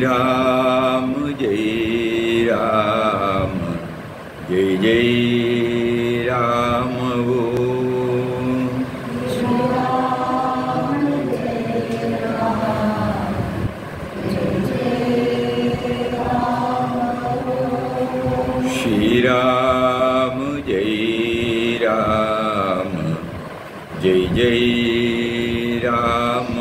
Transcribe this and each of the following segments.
Ram, Jai Ram, Jai Jai Ram. Shri Ram, Jai Ram, Jai Jai Ram.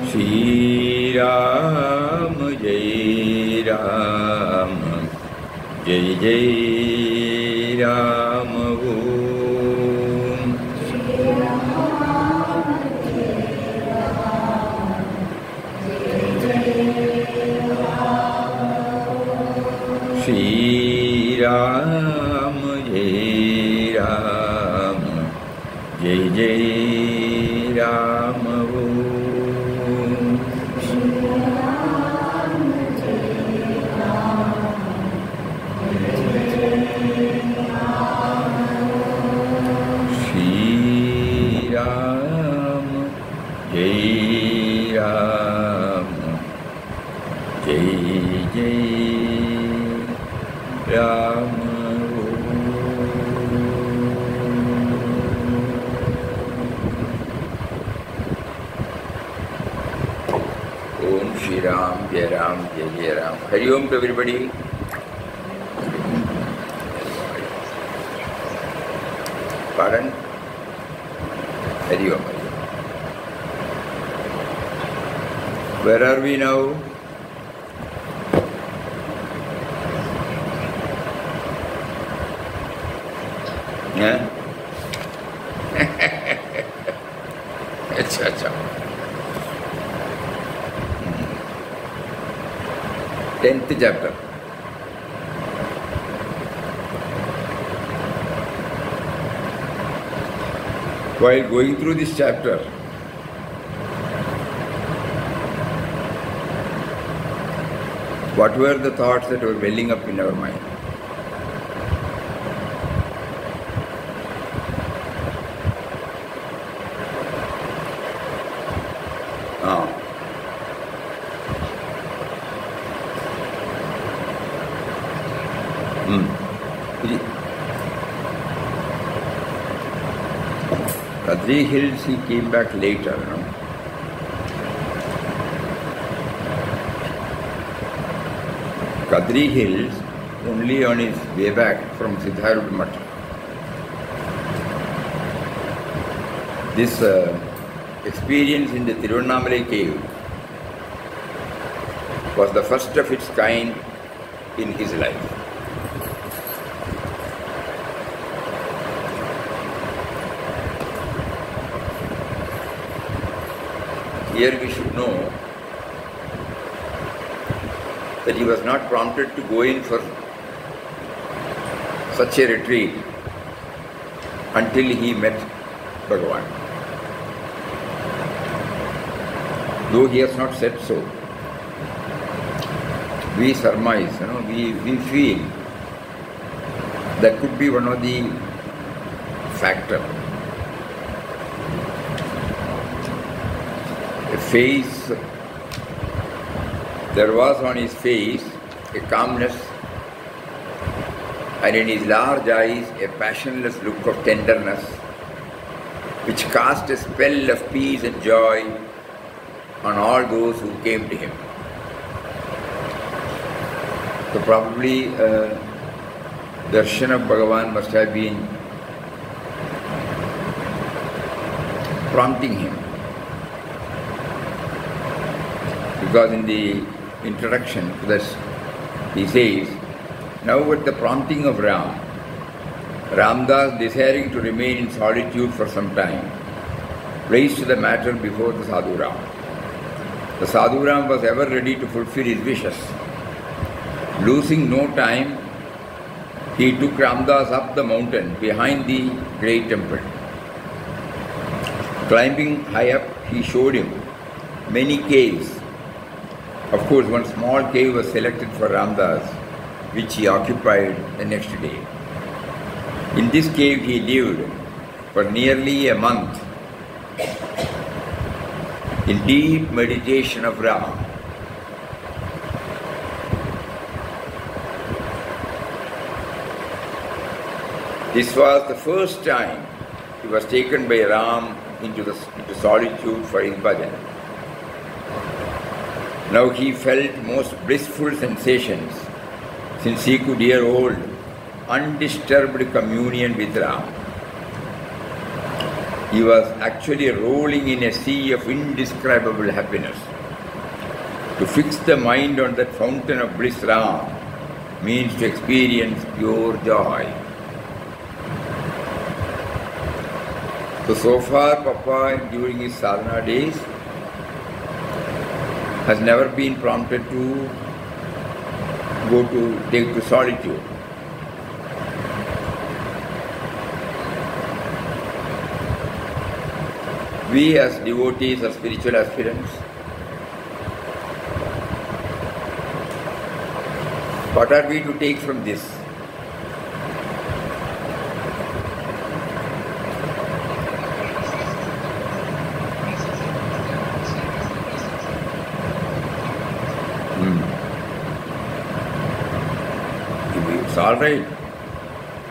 Shri Ram, Jai Ram, Jai Jai Ram. Shri Ram, Jai Ram, Jai Jai Ram. Shri Ram, Jai Ram, Jai Jai Ram. Om Shri Ram, Jai Ram, Jai Jai Ram. Hari Om to everybody. Pardon? Hari Om. Where are we now? Yeah? अच्छा 10th chapter. While going through this chapter, what were the thoughts that were welling up in our mind? Kadri Hills, he came back later, you know. Kadri Hills, only on his way back from Siddharth Math. This experience in the Tiruvannamalai cave was the first of its kind in his life. Here we should know that he was not prompted to go in for such a retreat until he met Bhagavan. Though he has not said so, we surmise, we feel that could be one of the factors. A face, there was on his face a calmness, and in his large eyes a passionless look of tenderness, which cast a spell of peace and joy on all those who came to him. So probably darshan of Bhagavan must have been prompting him. Because in the introduction to this, he says, now at the prompting of Ram, Ramdas, desiring to remain in solitude for some time, placed the matter before the Sadhu Ram. The Sadhu Ram was ever ready to fulfill his wishes. Losing no time, he took Ramdas up the mountain behind the great temple. Climbing high up, he showed him many caves. Of course, one small cave was selected for Ramdas, which he occupied the next day. In this cave he lived for nearly a month in deep meditation of Rama. This was the first time he was taken by Ram into solitude for his bhajan. Now he felt most blissful sensations since he could hear hold undisturbed communion with Ram. He was actually rolling in a sea of indescribable happiness. To fix the mind on that fountain of bliss Ram means to experience pure joy. So far Papa during his sadhana days has never been prompted to take to solitude. We as devotees or spiritual aspirants, what are we to take from this? It's all right.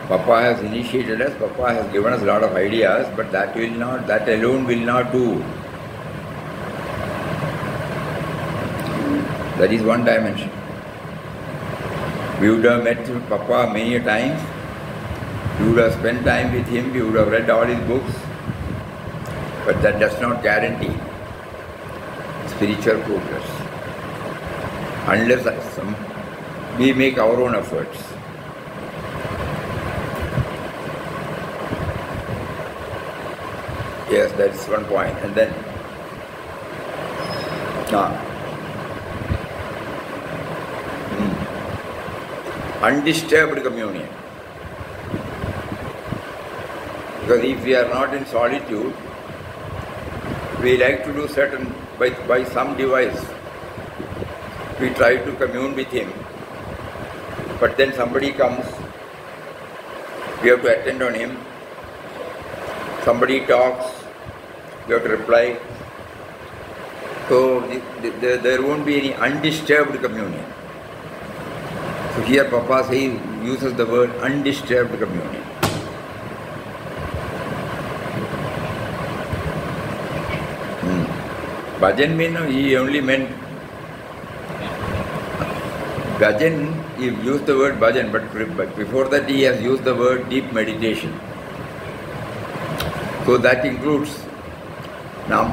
Papa has initiated us, Papa has given us a lot of ideas, but that alone will not do. That is one dimension. We would have met Papa many a times, we would have spent time with him, we would have read all his books, but that does not guarantee spiritual progress unless we make our own efforts. Yes, that's one point. And then, undisturbed communion. Because if we are not in solitude, we like to do certain, by some device, we try to commune with him, but then somebody comes, we have to attend on him, somebody talks, we have to reply. So there won't be any undisturbed communion. So here Papa uses the word undisturbed communion. Bhajan means he only meant bhajan, he used the word bhajan, but before that he has used the word deep meditation. So that includes nam.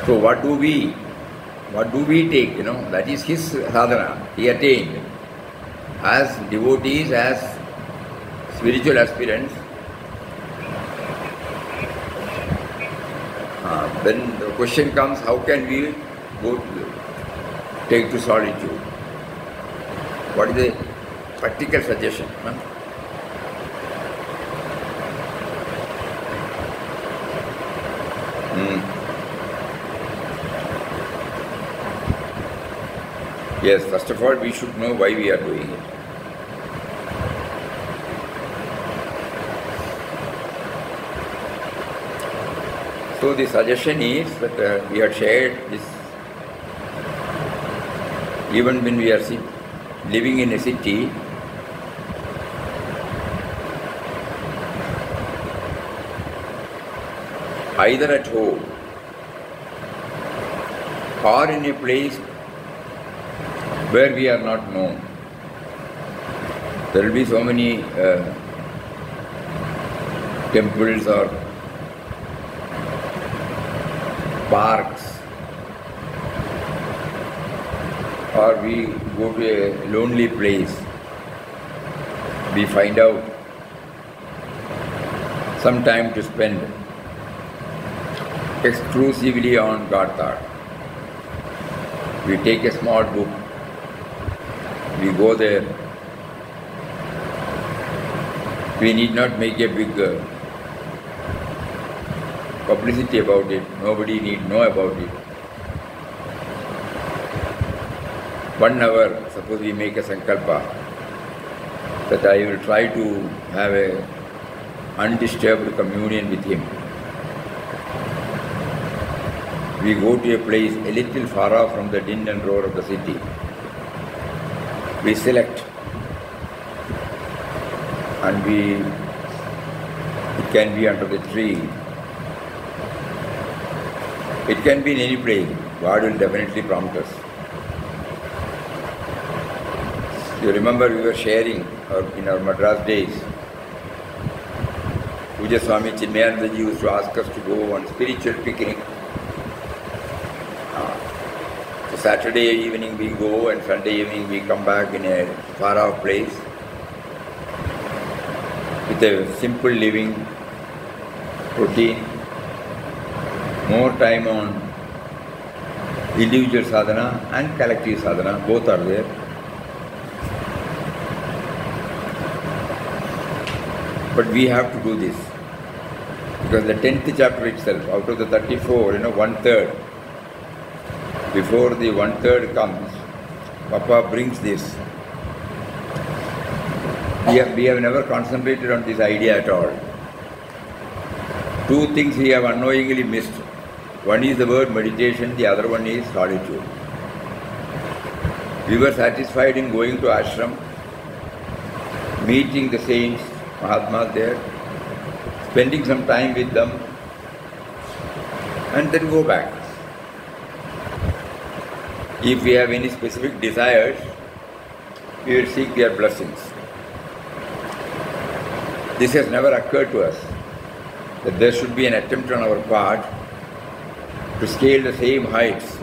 So what do we take, that is his sadhana, he attained. As devotees, as spiritual aspirants, then the question comes, how can we take to solitude? What is the practical suggestion? Yes, first of all, we should know why we are doing it. So the suggestion is that we had shared this, even when we are living in a city, either at home or in a place where we are not known. There will be so many temples or parks, or we go to a lonely place, we find out some time to spend exclusively on God thought. We take a small book, we go there, we need not make a big publicity about it, nobody need know about it. 1 hour, suppose we make a sankalpa that I will try to have a undisturbed communion with him. We go to a place a little far off from the din and roar of the city. We select and it can be under the tree. It can be in any place. God will definitely prompt us. You remember we were sharing in our Madras days, Puja Swami Chinmayanandaji used to ask us to go on spiritual picnic. So Saturday evening we go and Sunday evening we come back in a far off place with a simple living routine, more time on individual sadhana and collective sadhana, both are there. But we have to do this because the 10th chapter itself, out of the 34, 1/3, before the 1/3 comes, Papa brings this. We have never concentrated on this idea at all. Two things we have unknowingly missed. One is the word meditation, the other one is solitude. We were satisfied in going to ashram, meeting the saints, Mahatmas there, spending some time with them, and then go back. If we have any specific desires, we will seek their blessings. This has never occurred to us, that there should be an attempt on our part to scale the same heights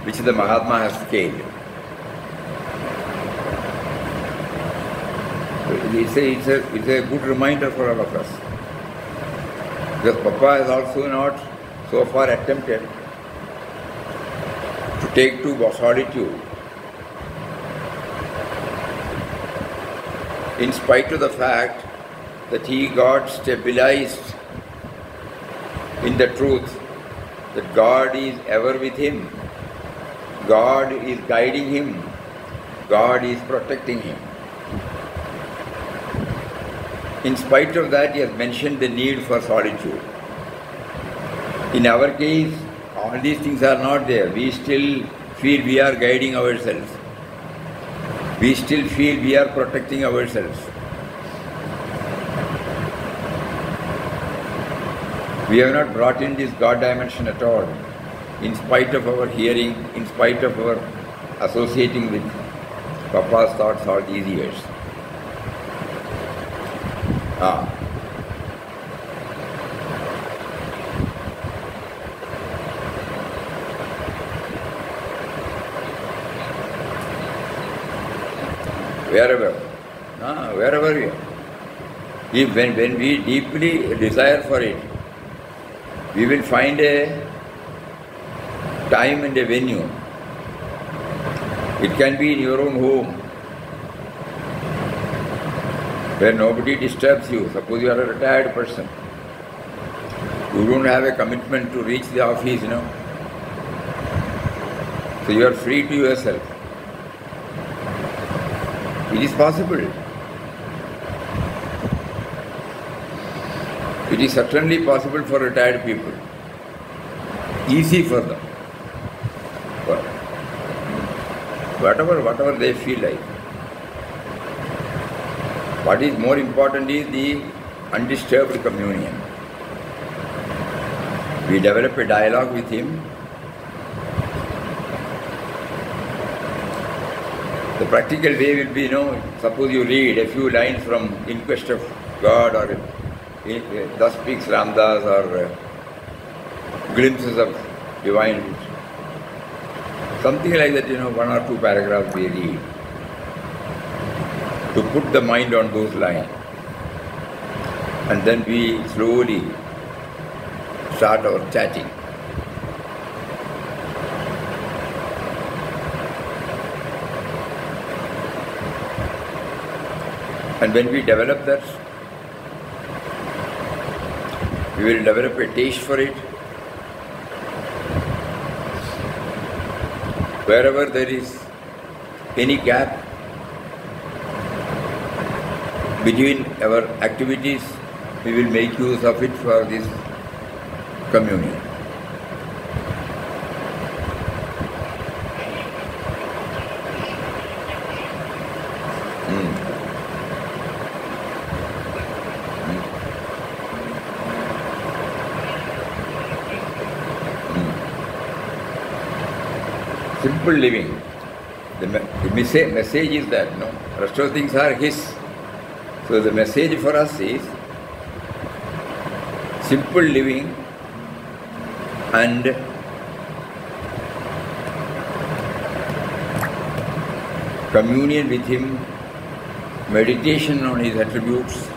which the Mahatma has scaled. It's a good reminder for all of us. Because Papa has also not so far attempted to take to solitude. In spite of the fact that he got stabilized in the truth that God is ever with him, God is guiding him, God is protecting him. In spite of that, he has mentioned the need for solitude. In our case, all these things are not there. We still feel we are guiding ourselves. We still feel we are protecting ourselves. We have not brought in this God dimension at all, in spite of our hearing, in spite of our associating with Papa's thoughts all these years. Wherever we are. When we deeply desire for it, we will find a time and a venue. It can be in your own home, where nobody disturbs you. Suppose you are a retired person. You don't have a commitment to reach the office, So you are free to yourself. It is possible. It is certainly possible for retired people. Easy for them. Whatever they feel like. What is more important is the undisturbed communion. We develop a dialogue with him. The practical way will be, suppose you read a few lines from In Quest of God or Thus Speaks Ramdas or Glimpses of Divine Wisdom. Something like that, 1 or 2 paragraphs we read to put the mind on those lines. And then we slowly start our chatting. And when we develop that, we will develop a taste for it. Wherever there is any gap between our activities, we will make use of it for this communion. Simple living. The message is that, no, rest of things are His. So the message for us is simple living and communion with Him, meditation on His attributes.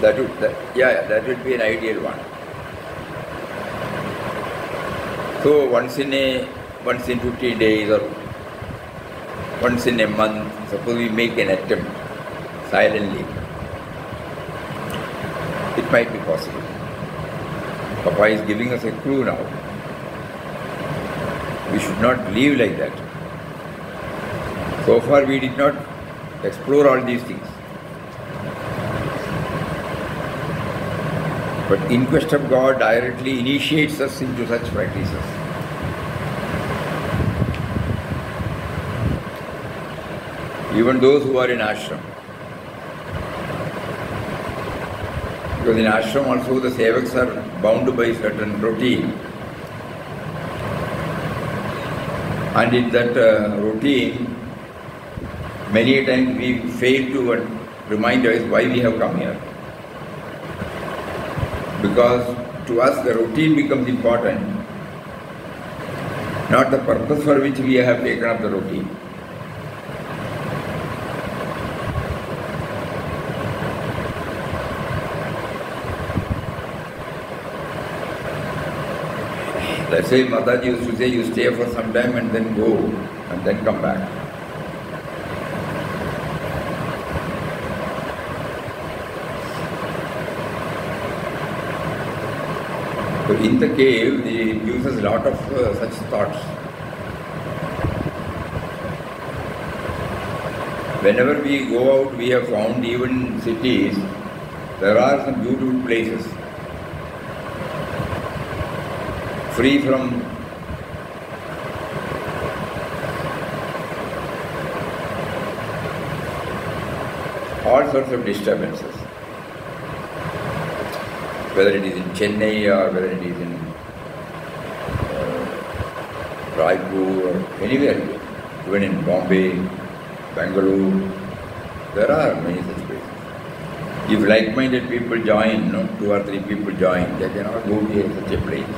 That would be an ideal one. So once in 15 days or once in a month, suppose we make an attempt silently, it might be possible. Papa is giving us a clue now. We should not live like that. So far we did not explore all these things. But In Quest of God directly initiates us into such practices. Even those who are in ashram. Because in ashram also the sevaks are bound by certain routine. And in that routine, many a times we fail to remind us why we have come here. Because to us the routine becomes important, not the purpose for which we have taken up the routine. Let's say Mataji used to say, you stay for some time and then go and then come back. So in the cave, he gives us a lot of such thoughts. Whenever we go out, we have found even cities, there are some beautiful places, free from all sorts of disturbances. Whether it is in Chennai or whether it is in Raipur or anywhere, even in Bombay, Bangalore, there are many such places. If like-minded people join, 2 or 3 people join, they cannot go to such a place.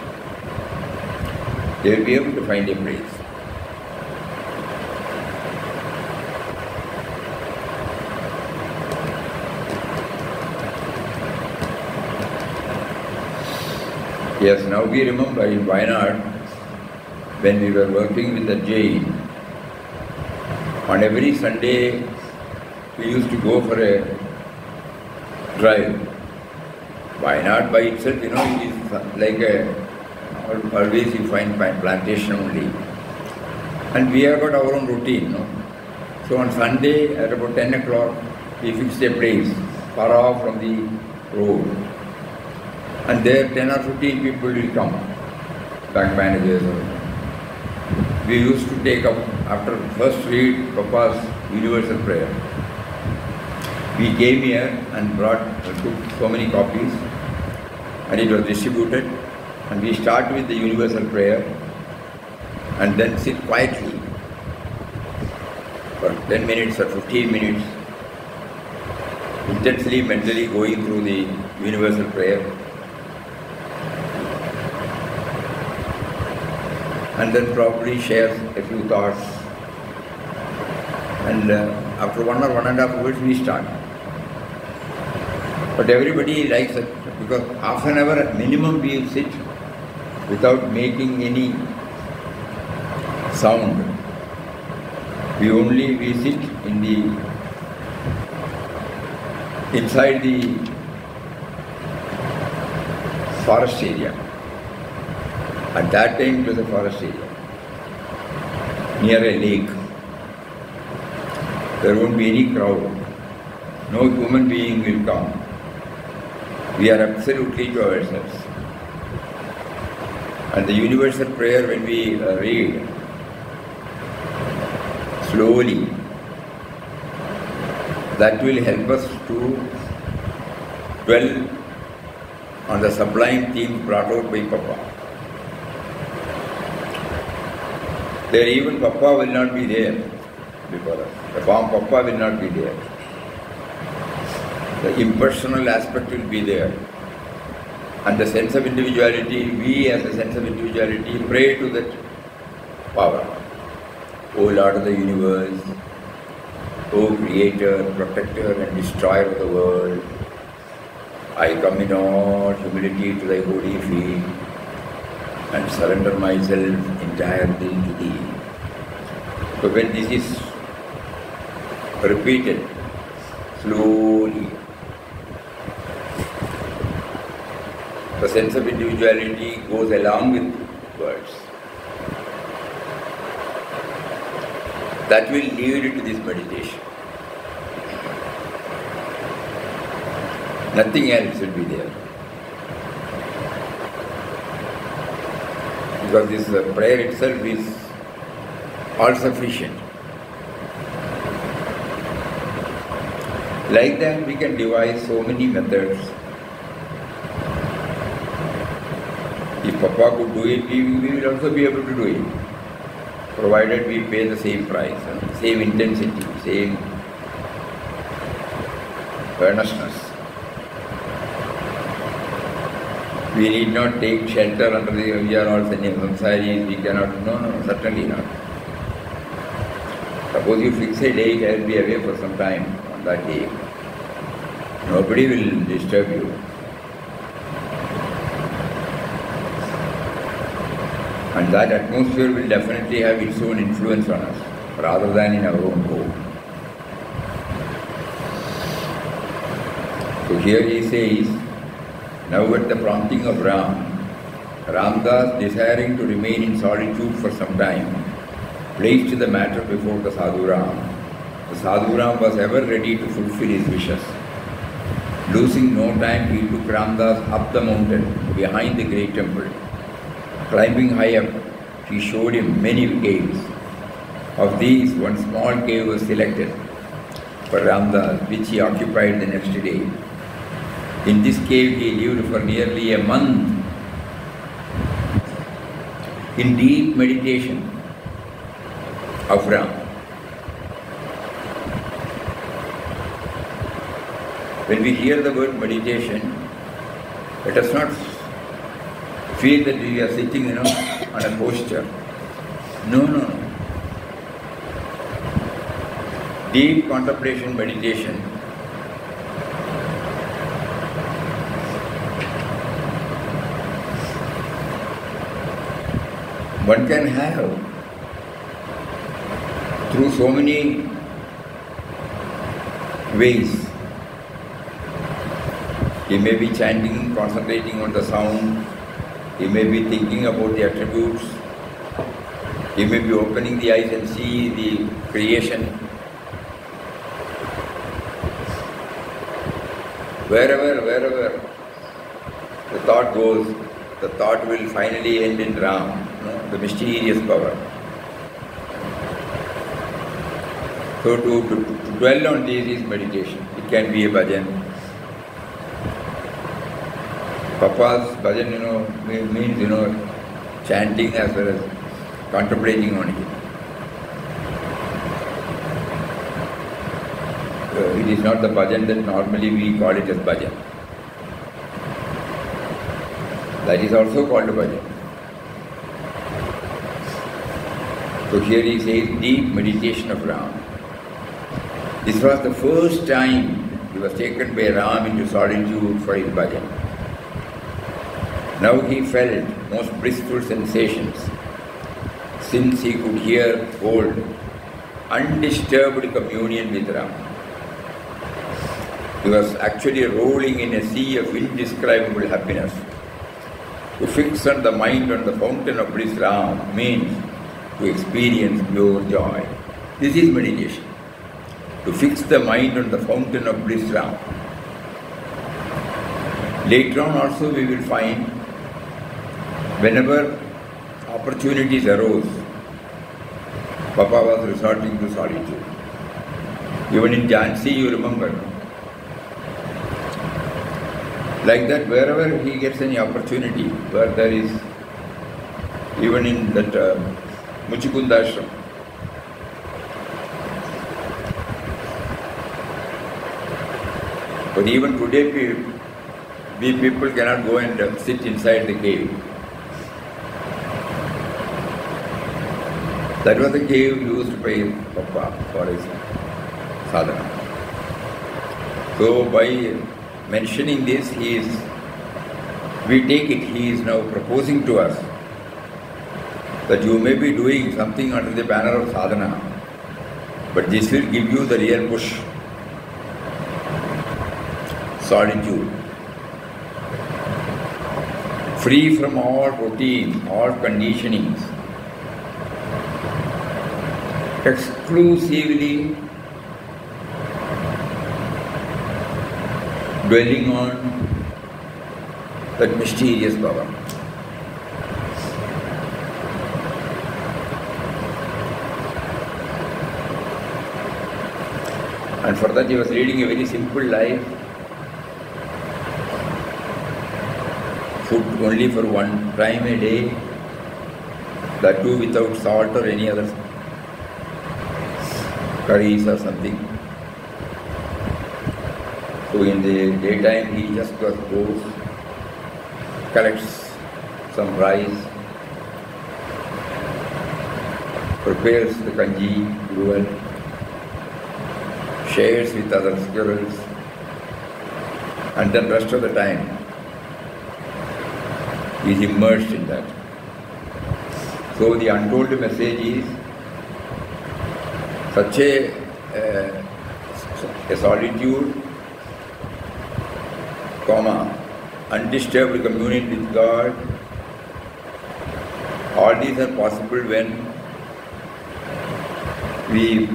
They will be able to find a place. Yes, now we remember in Wayanad, when we were working with the Jain, on every Sunday we used to go for a drive. Wayanad by itself, it is like always you find plantation only. And we have got our own routine, So on Sunday at about 10 o'clock, we fixed a place far off from the road. And there 10 or 15 people will come, bank managers. We used to take up, after first read Papa's universal prayer. We came here and took so many copies, and it was distributed. And we start with the universal prayer and then sit quietly for 10 minutes or 15 minutes, intensely, mentally going through the universal prayer. And then probably share a few thoughts. And after 1 or 1.5 hours we start. But everybody likes it because half an hour at minimum we will sit without making any sound. We sit inside the forest area. At that time it was a forest area, near a lake. There won't be any crowd. No human being will come. We are absolutely to ourselves. And the universal prayer, when we read slowly, that will help us to dwell on the sublime theme brought out by Papa. There even Papa will not be there before us. The form Papa will not be there. The impersonal aspect will be there. And the sense of individuality, we as a sense of individuality pray to that power. O Lord of the universe, O Creator, Protector and Destroyer of the world, I come in all humility to thy holy feet and surrender myself entirely to thee. So when this is repeated slowly, the sense of individuality goes along with words. That will lead to this meditation. Nothing else will be there. Because this prayer itself is all sufficient. Like that we can devise so many methods. If Papa could do it, we will also be able to do it, provided we pay the same price, same intensity, same earnestness. We need not take shelter under the, we are all samsaris, we cannot, no, certainly not. Suppose you fix a date, I will be away for some time on that day. Nobody will disturb you. And that atmosphere will definitely have its own influence on us, rather than in our own home. So here he says, now at the prompting of Ramdas, desiring to remain in solitude for some time, placed the matter before the Sadhu Ram. The Sadhu Ram was ever ready to fulfill his wishes. Losing no time, he took Ramdas up the mountain behind the great temple. Climbing high up, he showed him many caves. Of these, one small cave was selected for Ramdas, which he occupied the next day. In this cave he lived for nearly a month in deep meditation of Ram. When we hear the word meditation, let us not feel that we are sitting, on a posture. No. Deep contemplation, meditation. One can have through so many ways. He may be chanting, concentrating on the sound. He may be thinking about the attributes. He may be opening the eyes and see the creation. Wherever the thought goes, the thought will finally end in Ram, the mysterious power. So to dwell on this is meditation. It can be a bhajan. Papa's bhajan, means, chanting as well as contemplating on it. It is not the bhajan that normally we call it as bhajan. That is also called a bhajan. So here he says deep meditation of Ram. This was the first time he was taken by Ram into solitude for his bhajan. Now he felt most blissful sensations, since he could hold undisturbed communion with Ram. He was actually rolling in a sea of indescribable happiness. To fix on the mind on the fountain of bliss Ram means to experience pure joy. This is meditation. To fix the mind on the fountain of bliss Ram. Later on also we will find whenever opportunities arose, Papa was resorting to solitude. Even in Jhansi, you remember. Like that, wherever he gets any opportunity, where there is, even in that Muchikunda ashram, but even today, we people cannot go and sit inside the cave. That was the cave used by Papa for his sadhana. So by mentioning this, we take it, he is now proposing to us that you may be doing something under the banner of sadhana, but this will give you the real push. Solitude. Free from all routine, all conditionings. Exclusively dwelling on that mysterious power. And for that he was leading a very simple life. Food only for one time a day, that too without salt or any other curries or something. So in the daytime he just goes, collects some rice, prepares the kanji, gruel, shares with other squirrels, and then rest of the time he is immersed in that. So the untold message is such a solitude, undisturbed communion with God. All these are possible when we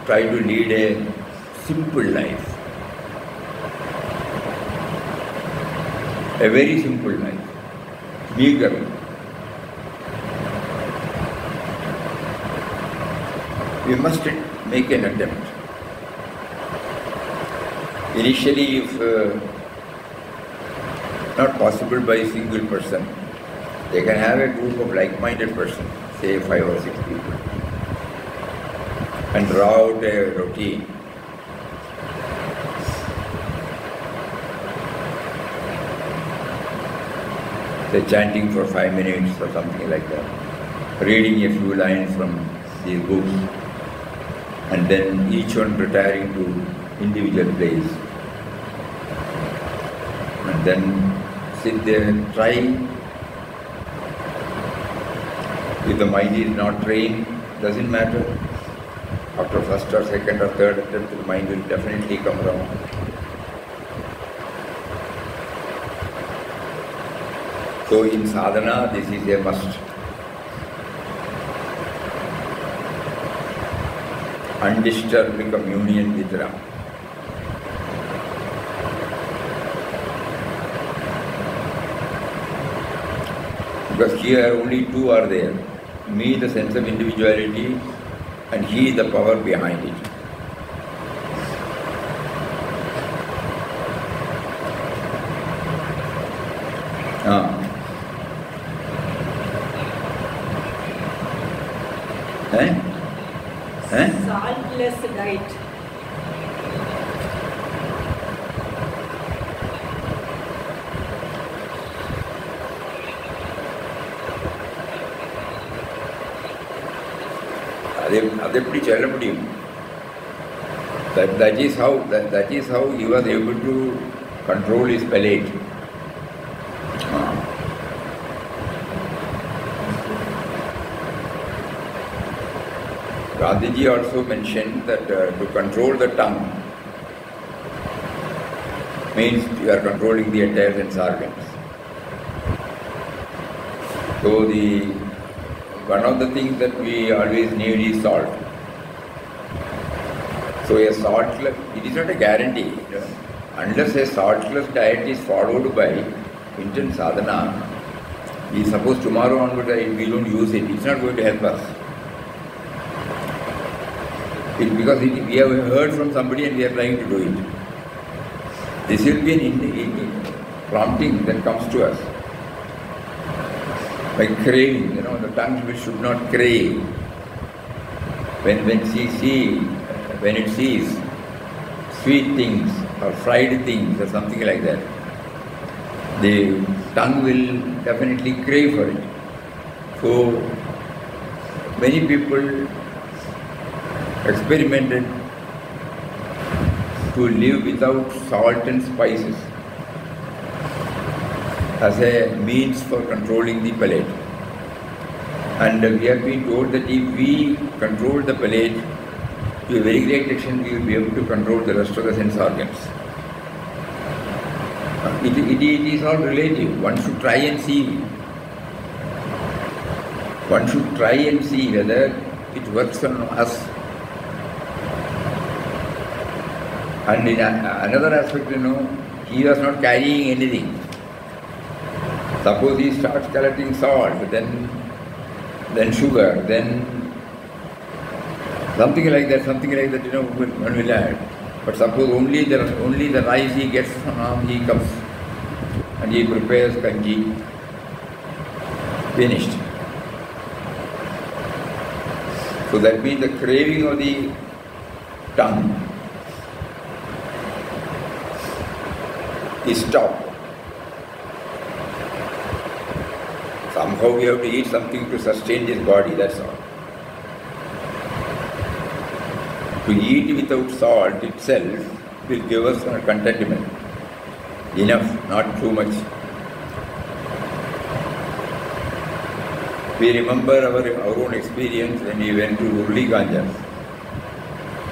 try to lead a simple life. A very simple life. Meager. We must make an attempt. Initially, if not possible by a single person, they can have a group of like-minded persons, say 5 or 6 people, and draw out a routine. Say chanting for 5 minutes or something like that, reading a few lines from these books, and then each one retiring to individual place, and then sit there and try. If the mind is not trained, doesn't matter. After first or second or third attempt, the mind will definitely come around. So in sadhana, this is a must. Undisturbed communion with Ram. Because here only two are there. Me, the sense of individuality, and he, the power behind it. Saltless diet. That is how he was able to control his palate. Gandhiji also mentioned that to control the tongue means you are controlling the entire sense organs. So one of the things that we always need is salt. So a saltless, it is not a guarantee. Unless a saltless diet is followed by intense sadhana, we suppose tomorrow onward we don't use it, it's not going to help us. Because we have heard from somebody and we are trying to do it. This will be an prompting that comes to us. By craving, the tongue which should not crave. When it sees sweet things or fried things or something like that, the tongue will definitely crave for it. So many people experimented to live without salt and spices as a means for controlling the palate. And we have been told that if we control the palate to a very great extent, we will be able to control the rest of the sense organs. It is all relative. One should try and see. One should try and see whether it works on us. And in another aspect, he was not carrying anything. Suppose he starts collecting salt, then sugar, then something like that, one will add. But suppose only the rice he gets from he comes and he prepares kanji, finished. So that means the craving of the tongue is stopped. Somehow we have to eat something to sustain this body, that's all. To eat without salt itself will give us a contentment. Enough, not too much. We remember our own experience when we went to Urli Ganjan.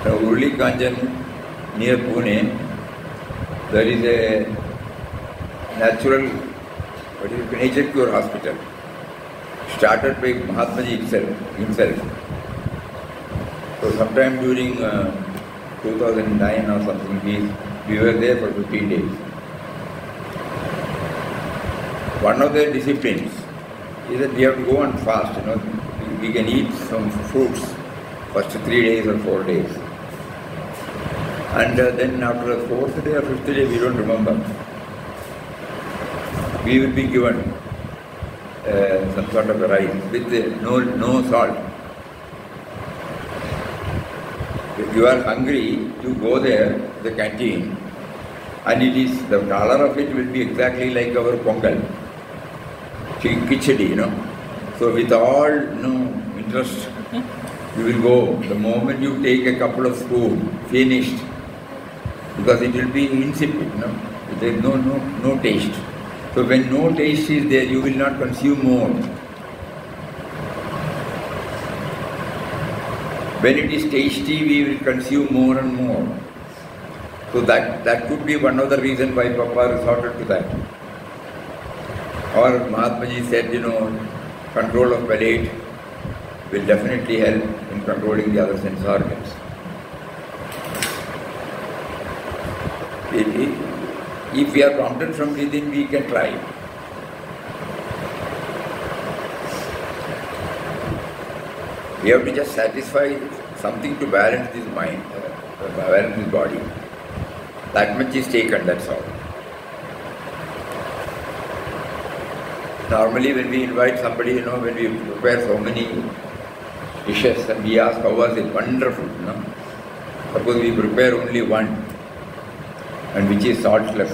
Now, Urli Ganjan near Pune, there is a nature cure hospital started by Mahatma Ji himself. So sometime during 2009 or something, we were there for 15 days. One of the disciplines is that we have to go on fast. We can eat some fruits first 3 days or 4 days. And then after the 4th day or 5th day, we don't remember, we will be given some sort of a rice with no salt. If you are hungry, you go there, the canteen, and the color of it will be exactly like our pongal, khichdi, So with all interest, you will go. The moment you take a couple of spoons, finished, because it will be insipid, there is no taste. So when no taste is there, you will not consume more. When it is tasty, we will consume more and more. So that could be one of the reasons why Papa resorted to that. Or Mahatma Ji said, control of palate will definitely help in controlling the other sense organs. If we are prompted from within, we can try. We have to just satisfy something to balance this mind, balance this body. That much is taken, that's all. Normally when we invite somebody, when we prepare so many dishes and we ask, how was it? Wonderful, Suppose we prepare only one, and which is saltless.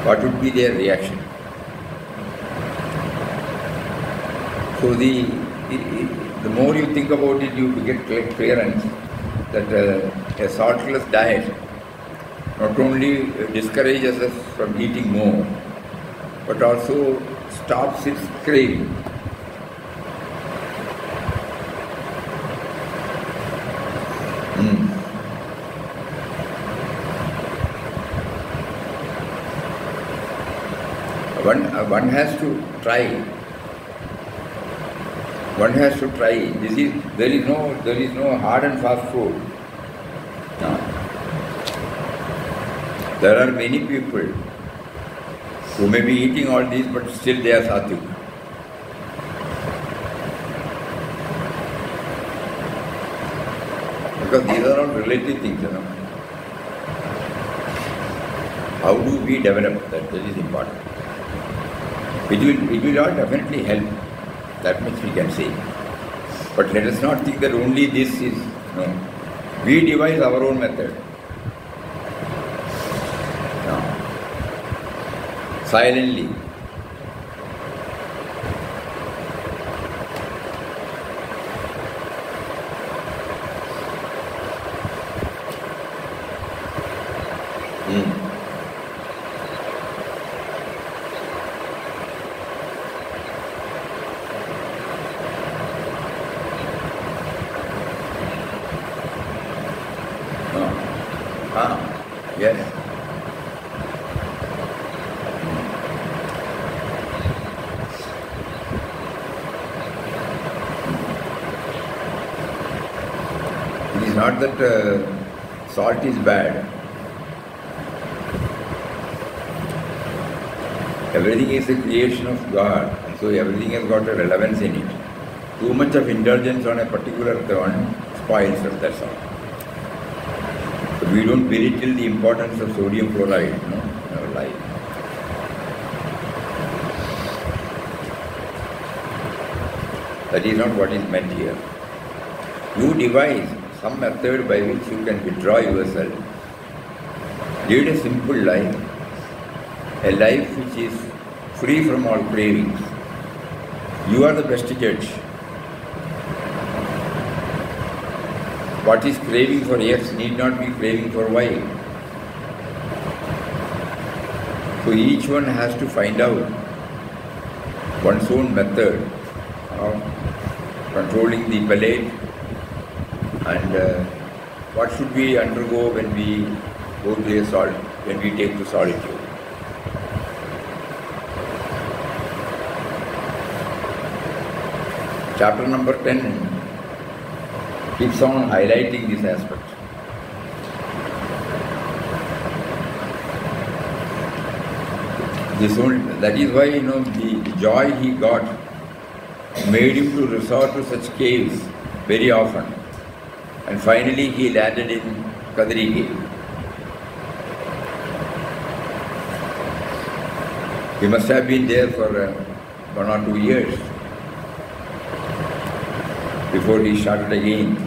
What would be their reaction? So the more you think about it, you get clearance that a saltless diet not only discourages us from eating more, but also stops its craving. One has to try One has to try. There is no hard and fast food. No. There are many people who may be eating all these, but still they are sattvic. Because these are all relative things, you know. How do we develop that? That is important. It will all definitely help. That much we can say. But let us not think that only this is, no. We devise our own method. No. Silently. Yes. It is not that salt is bad. Everything is a creation of God, and so everything has got a relevance in it. Too much of indulgence on a particular one spoils us, that's all. We don't belittle the importance of sodium chloride, in our life. That is not what is meant here. You devise some method by which you can withdraw yourself. Lead a simple life, a life which is free from all cravings. You are the best judge. What is craving for X need not be craving for Y. So each one has to find out one's own method of controlling the palate and what should we undergo when we go to when we take to solitude. Chapter number 10 keeps on highlighting this aspect. That is why, the joy he got made him to resort to such caves very often. And finally he landed in Kadri cave. He must have been there for 1 or 2 years before he started again.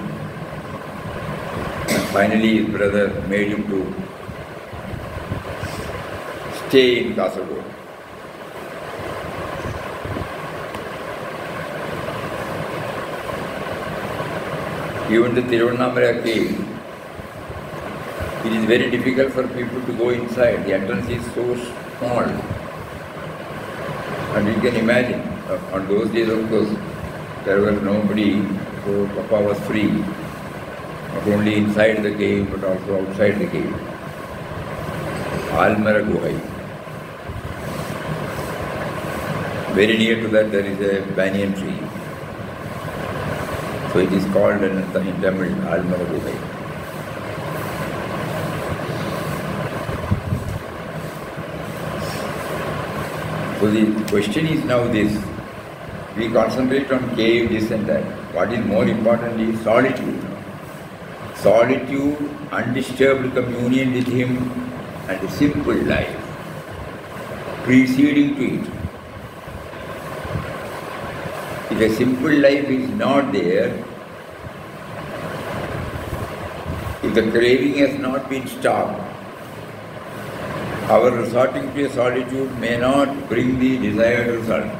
And finally his brother made him to stay in Kasaragod. Even the Tiruvannamalai cave, it is very difficult for people to go inside. The entrance is so small. And you can imagine, on those days of course, there was nobody, so Papa was free, not only inside the cave but also outside the cave. Almara Guhai. Very near to that there is a banyan tree. So it is called in Tamil Almara Guhai. So the question is now this. We concentrate on cave, this and that. What is more important is solitude. Solitude, undisturbed communion with him, and a simple life preceding to it. If a simple life is not there, if the craving has not been stopped, our resorting to a solitude may not bring the desired result.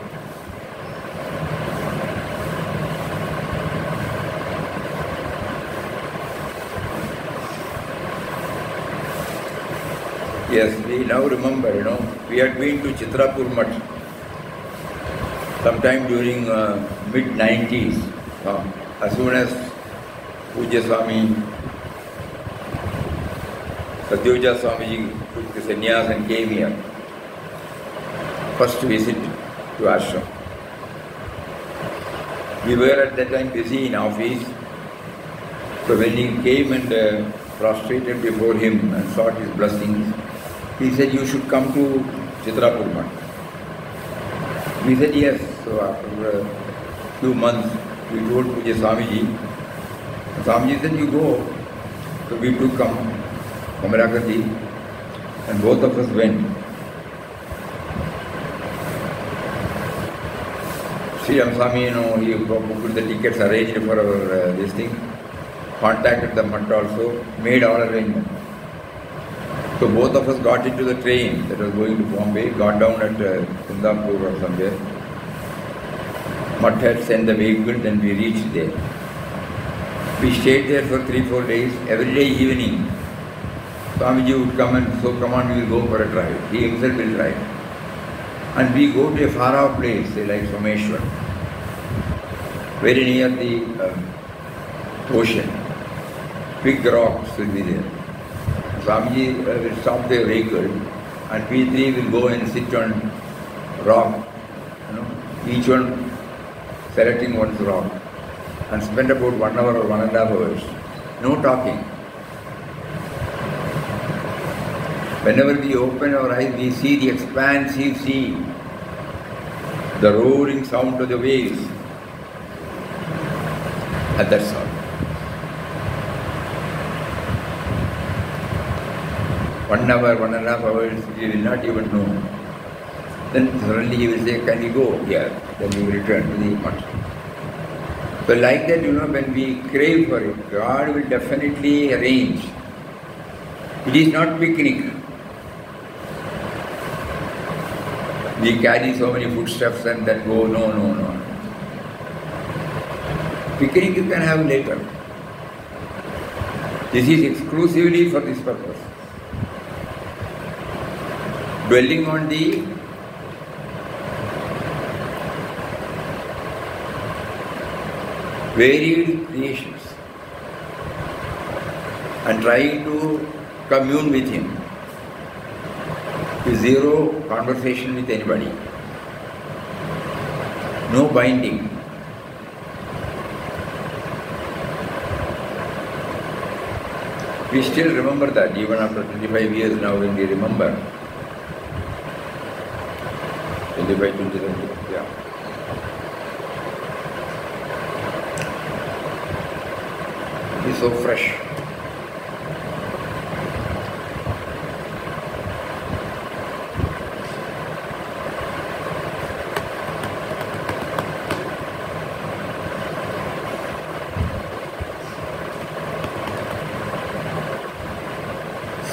Yes, we now remember, we had been to Chitrapur Mutt sometime during mid-90s, as soon as Pujya Swami Satyavija Swamiji took the sannyas and came here. First visit to ashram. We were at that time busy in office. So when he came and prostrated before him and sought his blessings, he said, "You should come to Chitrapur Mutt." We said yes. So after a few months, we told Puja Swamiji. Swamiji said, "You go." So we took Kamarakaji and both of us went. Sri Swami, he booked the tickets, arranged for our this thing, contacted the mutt also, made all arrangements. So both of us got into the train that was going to Bombay, got down at Kundapur or somewhere. Mutt had sent the vehicle, then we reached there. We stayed there for 3-4 days. Every day evening, Swamiji would come and so come on, we will go for a drive. He himself will drive. And we go to a far off place, say like Someshwar, very near the ocean. Big rocks will be there. Swamiji will stop the vehicle and we three will go and sit on rock, each one selecting one's rock, and spend about 1 hour or 1.5 hours. No talking. Whenever we open our eyes, we see the expansive sea, the roaring sound of the waves, and that's all. 1 hour, 1.5 hours, we will not even know. Then suddenly he will say, "Can we go here?" Then we will return to the mutt. So like that, when we crave for it, God will definitely arrange. It is not picnic. We carry so many foodstuffs and that go, no. Picnic you can have later. This is exclusively for this purpose. Dwelling on the varied creations and trying to commune with Him. With zero conversation with anybody. No binding. We still remember that even after 25 years now when we remember. 25, 27, yeah. It is so fresh.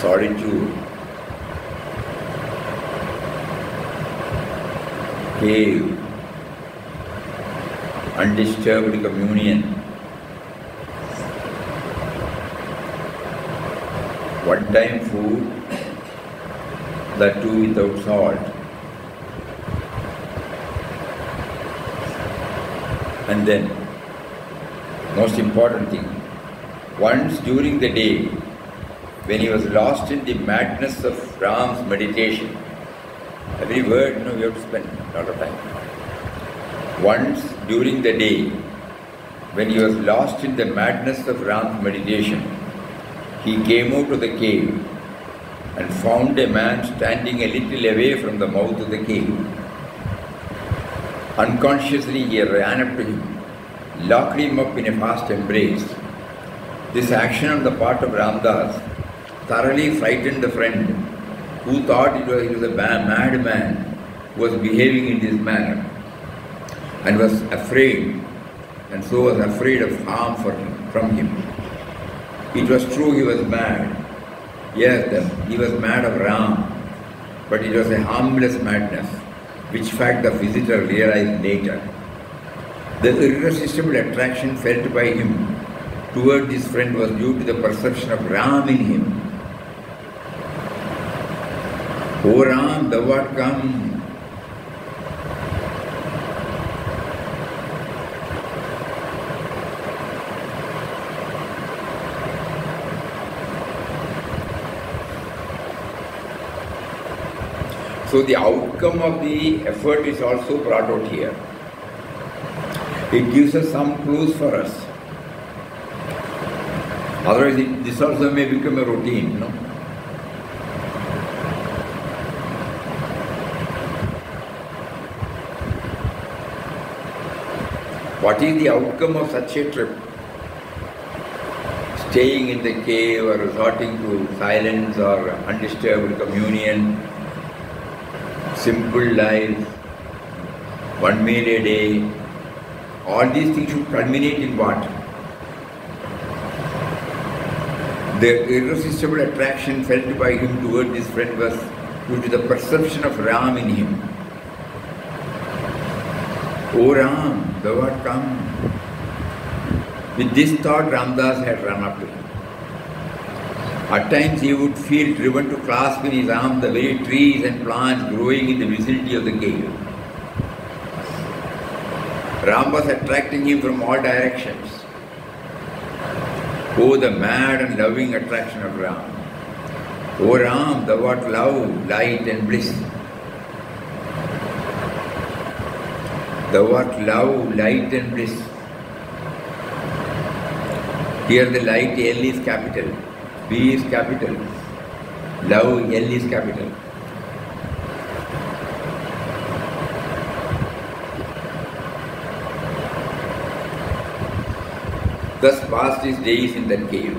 Solitude, cave, undisturbed communion, one-time food, that too without salt, and then, most important thing, once during the day, when he was lost in the madness of Ram's meditation, every word, we have to spend a lot of time. Once during the day, when he was lost in the madness of Ram's meditation, he came out of the cave and found a man standing a little away from the mouth of the cave. Unconsciously, he ran up to him, locked him up in a fast embrace. This action on the part of Ramdas thoroughly frightened the friend, who thought he was a mad man who was behaving in this manner, and was afraid, and so was afraid of harm from him. It was true he was mad. Yes, he was mad of Ram, but it was a harmless madness, which fact the visitor realized later. The irresistible attraction felt by him toward this friend was due to the perception of Ram in him. O Ram, thou art come. So the outcome of the effort is also brought out here. It gives us some clues for us. Otherwise, this also may become a routine, you know. What is the outcome of such a trip? Staying in the cave or resorting to silence or undisturbed communion, simple life, one meal a day, all these things should culminate in what? The irresistible attraction felt by him toward this friend was due to the perception of Ram in him. O Ram, thou art come. With this thought, Ramdas had run up to him. At times he would feel driven to clasp in his arms the very trees and plants growing in the vicinity of the cave. Ram was attracting him from all directions. Oh, the mad and loving attraction of Ram. O Ram, thou art love, light and bliss. Thou art love, light and bliss. Here the light L is capital, B is capital, love L is capital. Thus passed his days in that cave.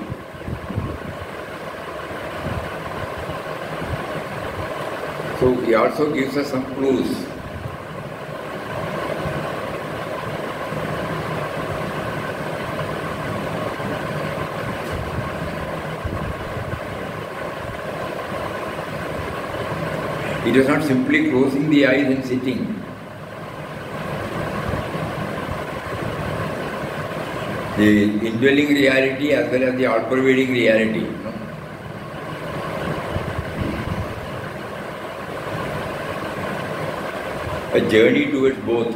So he also gives us some clues. It was not simply closing the eyes and sitting. The indwelling reality as well as the all-pervading reality. You know? A journey towards both.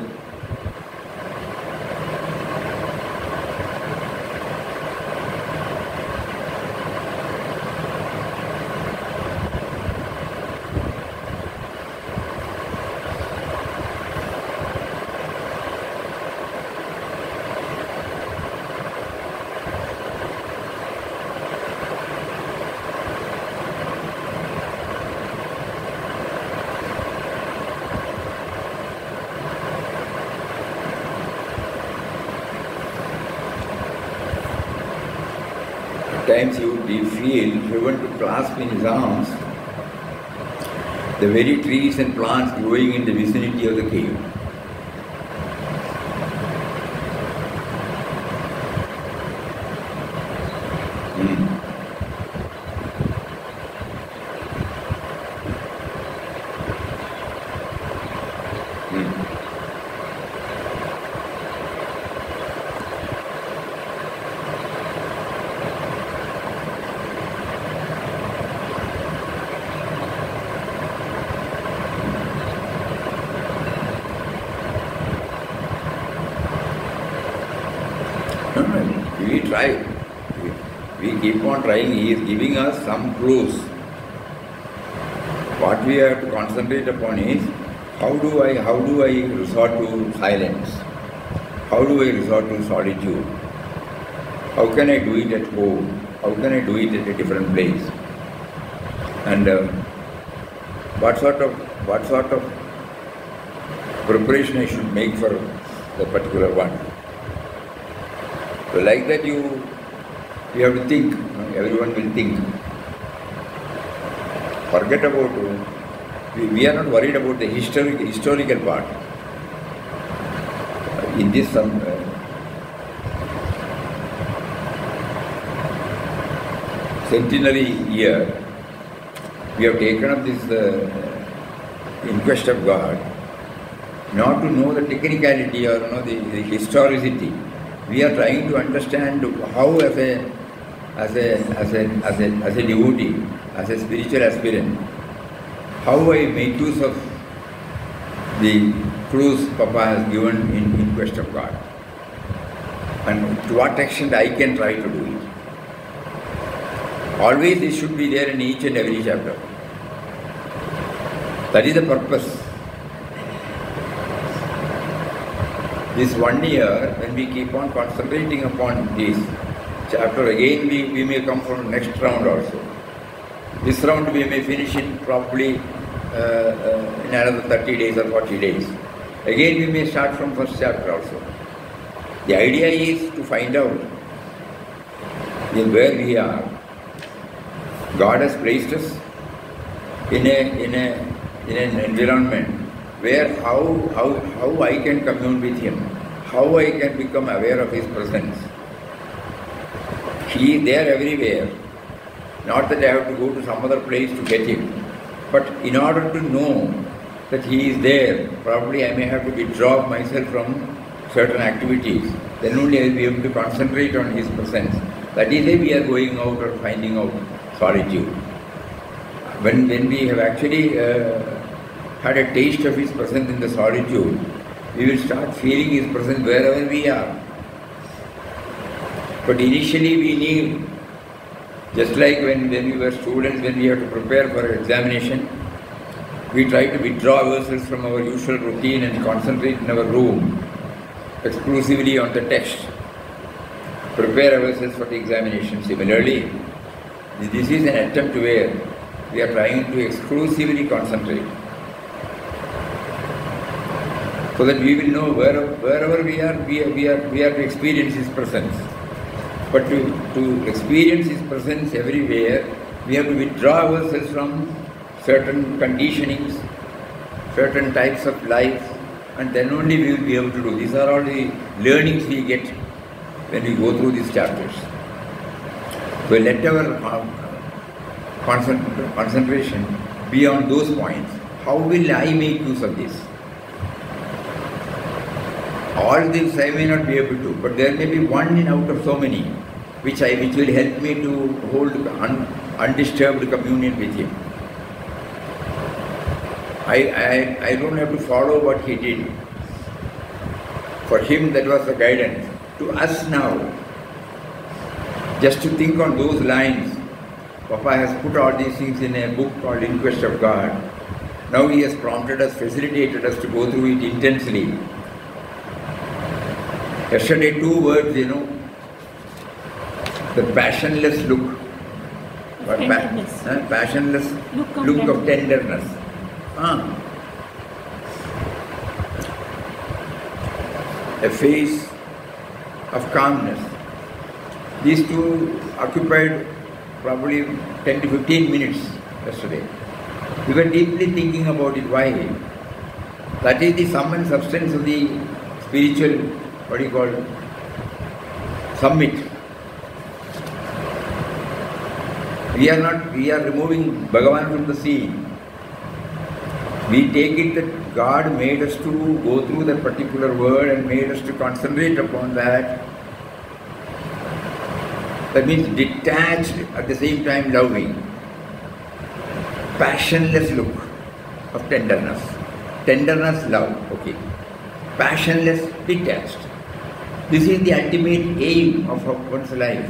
Times he would feel driven to clasp in his arms the very trees and plants growing in the vicinity of the cave. We try. We keep on trying. He is giving us some clues. What we have to concentrate upon is how do I resort to silence? How do I resort to solitude? How can I do it at home? How can I do it at a different place? And what sort of preparation I should make for the particular one? So like that you have to think, everyone will think. Forget about, we are not worried about the historical part. In this centenary year, we have taken up this in quest of God, not to know the technicality or the historicity. We are trying to understand how as a devotee, as a spiritual aspirant, how I make use of the clues Papa has given in quest of God, and to what extent I can try to do it. Always it should be there in each and every chapter. That is the purpose. This 1 year, when we keep on concentrating upon this chapter, again we may come from next round also. This round we may finish in probably in another 30 days or 40 days. Again we may start from first chapter also. The idea is to find out where we are. God has placed us in an environment where how I can commune with Him, how I can become aware of His presence. He is there everywhere. Not that I have to go to some other place to get Him, but in order to know that He is there, probably I may have to withdraw myself from certain activities. Then only I will be able to concentrate on His presence. That is why we are going out or finding out solitude. When we have actually had a taste of His presence in the solitude, we will start feeling His presence wherever we are. But initially we need, just like when we were students, when we have to prepare for examination, we try to withdraw ourselves from our usual routine and concentrate in our room exclusively on the text. Prepare ourselves for the examination. Similarly, this is an attempt where we are trying to exclusively concentrate, so that we will know wherever we are to experience His presence. But to experience His presence everywhere, we have to withdraw ourselves from certain conditionings, certain types of life, and then only we will be able to do. These are all the learnings we get when we go through these chapters. So let our concentration be on those points. How will I make use of this? All this I may not be able to, but there may be one out of so many which will help me to hold undisturbed communion with Him. I don't have to follow what He did. For Him that was the guidance. To us now, just to think on those lines, Papa has put all these things in a book called In Quest of God. Now he has prompted us, facilitated us to go through it intensely. Yesterday, 2 words, the passionless look. Passionless look of tenderness. A face of calmness. These 2 occupied probably 10 to 15 minutes yesterday. We were deeply thinking about it. Why? That is the sum and substance of the spiritual, summit. We are removing Bhagavan from the scene. We take it that God made us to go through that particular word and made us to concentrate upon that. That means detached, at the same time loving. Passionless look of tenderness. Tenderness, love, okay. Passionless, detached. This is the ultimate aim of one's life.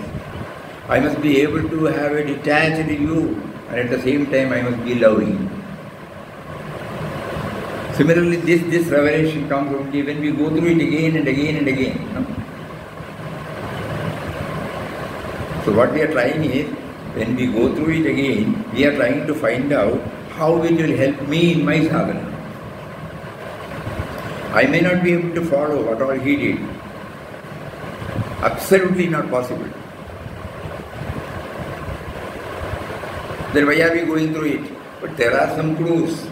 I must be able to have a detached view, and at the same time I must be loving. Similarly, this revelation comes only when we go through it again and again and again. No? So what we are trying is, when we go through it again, we are trying to find out how it will help me in my sadhana. I may not be able to follow what all he did. Absolutely not possible. Then why are we going through it? But there are some clues.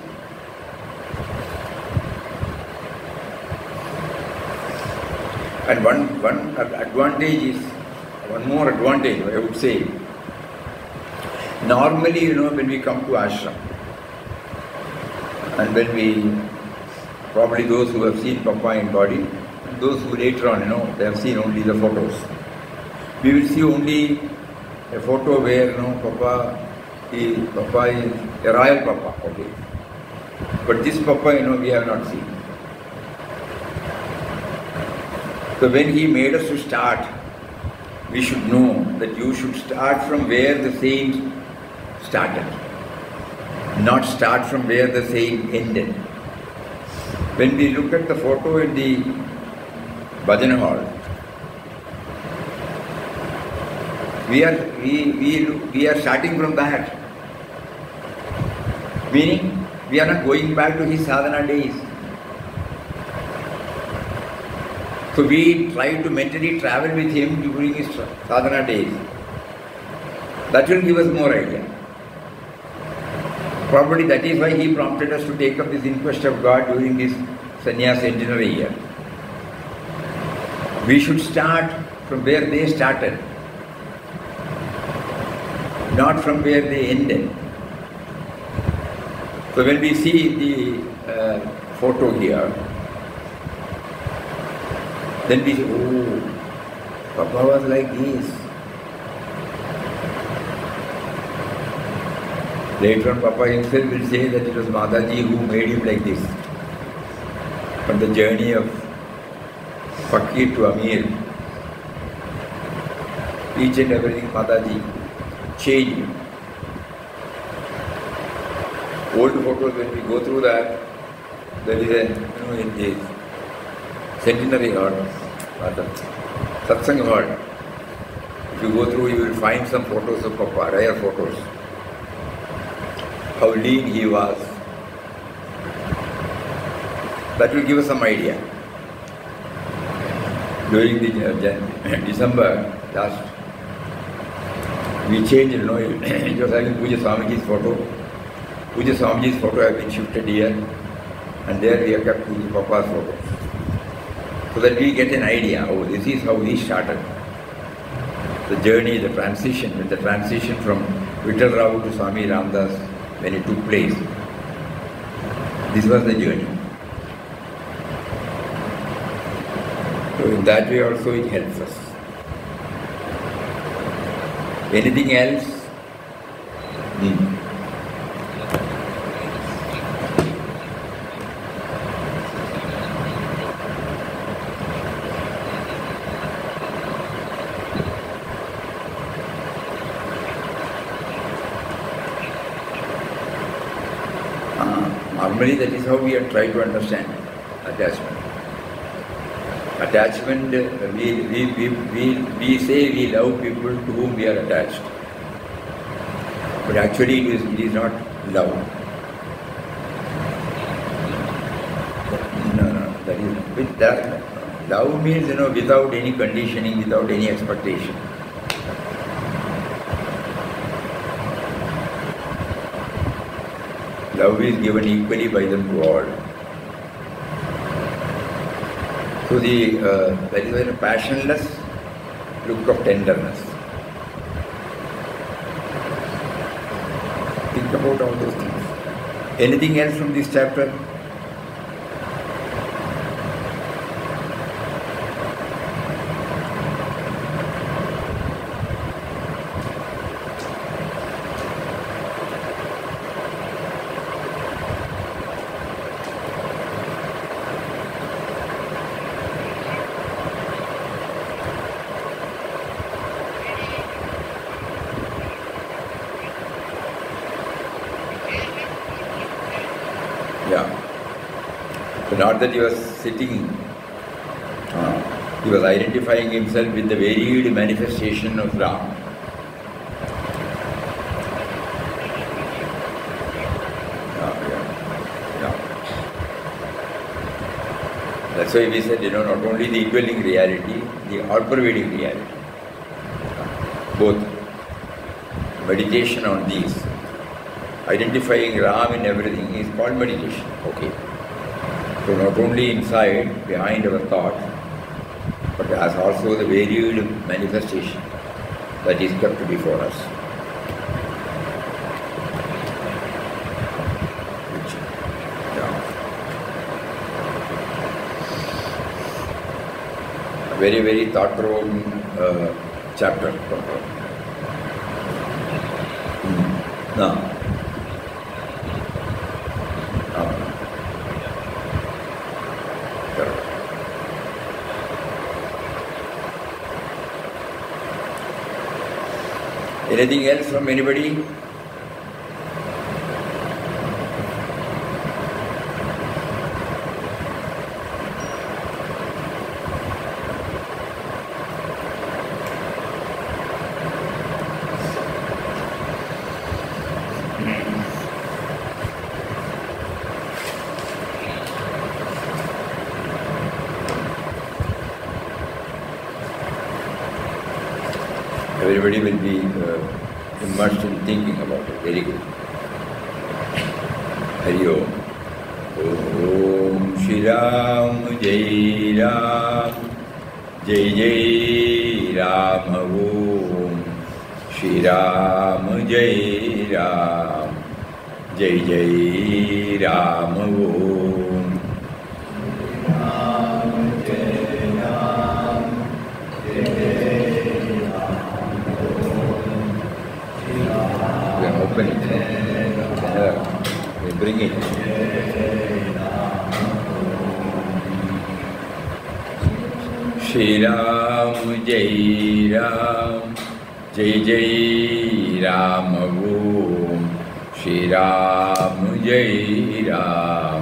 And one advantage is, one more advantage I would say, normally when we come to ashram, and when we, probably those who have seen Papa in body, and those who later on, they have seen only the photos. We will see only a photo where, Papa is a royal Papa, okay. But this Papa, we have not seen. So when he made us to start, we should know that you should start from where the saint started, not start from where the saint ended. When we look at the photo in Bhajan hall. We are starting from that. Meaning, we are not going back to his sadhana days. So we try to mentally travel with him during his sadhana days. That will give us more idea. Probably that is why he prompted us to take up this inquest of God during this sannyas centenary year. We should start from where they started, not from where they ended. So when we see the photo here, then we say, oh, Papa was like this. Later on, Papa himself will say that it was Mataji who made him like this. On the journey of Fakir to Amir, each and everything Mataji changed him. Old photos, when we go through that, there is a, in the centenary hall, or the satsang hall, if you go through, you will find some photos of Papa, rare photos. How lean he was. That will give us some idea. During the December last, we changed, it was having Puja Swamiji's photo. Puja Swamiji's photo has been shifted here, and there we have kept Puja Papa's photo. So that we get an idea, oh, this is how he started. The journey, the transition from Vittal Rao to Swami Ramdas, when it took place. This was the journey. So in that way also it helps us. Anything else? Normally that is how we have tried to understand attachment. Attachment, we say we love people to whom we are attached. But actually it is not love. No, that is with that. Love means, without any conditioning, without any expectation. Love is given equally by them to all. So that is a passionless look of tenderness. Think about all those things. Anything else from this chapter? So not that he was sitting, he was identifying himself with the varied manifestation of Ram. That's why we said, not only the indwelling reality, the all-pervading reality. Both. Meditation on these. Identifying Ram in everything is called meditation. Okay. So not only inside, behind our thought, but as also the varied manifestation that is kept before us. A very, very thought-provoking chapter. Now, anything else from anybody? Everybody will be immersed in thinking about it. Very good. Hari Om. Om Shri Ram Jai Ram Jai Jai Ram Om Shri Ram Jai Ram Jai Jai Ram Om open it. We bring it. Shri Ram Jai Ram Jai Jai Ram Om Shri Ram Jai Ram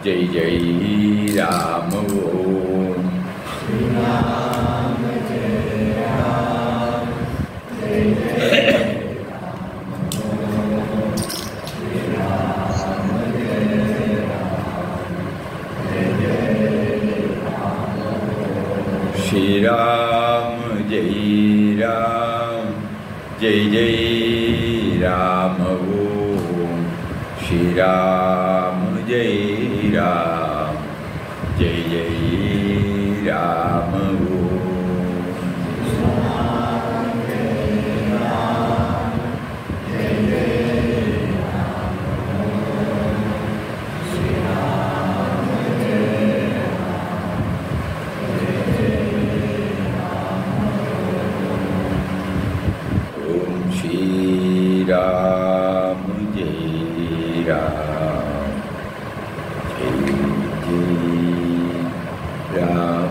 Jai Jai Ram Om Shri Ram Jai Ram Jai Jai Shri Ram Jai Ram Jai Jai Ram Om Shri Ram Jai Ram Jai Jai Ram Om Ram Jai Ram Jai Jai Ram